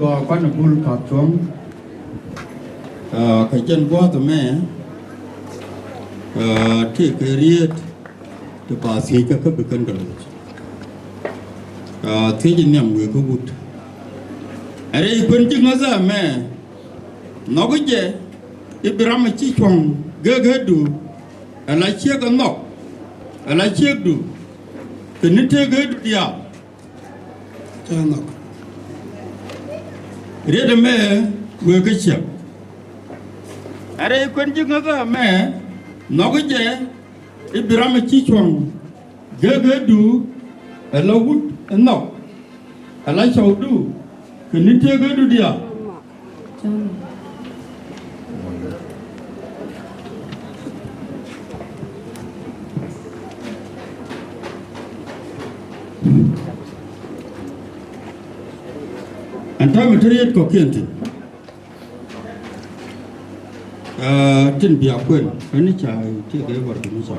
go quan bul cặp xuống cái chân qua tụi mẹ thì cái riết thì bà sĩ các bị cân gần thế thì nhầm người có bút ở đây quân chức nó ra mẹ nó có gì Ibrahim chỉ chọn gỡ đủ ở lại chiếc con nọc ở lại chiếc đủ thì nó thế gỡ đủ đi à cho nọc riết mẹ người cái chiếc ở đây quân chức nó ra mẹ nó có gì Ibrahim chỉ chọn gỡ đủ ở lâu hút ở nọc ở lại sầu đủ thì nó thế gỡ đủ đi à anh ta mới thấy có kiện thì trên biểu quyền anh ấy chạy thì cái vật của nó sao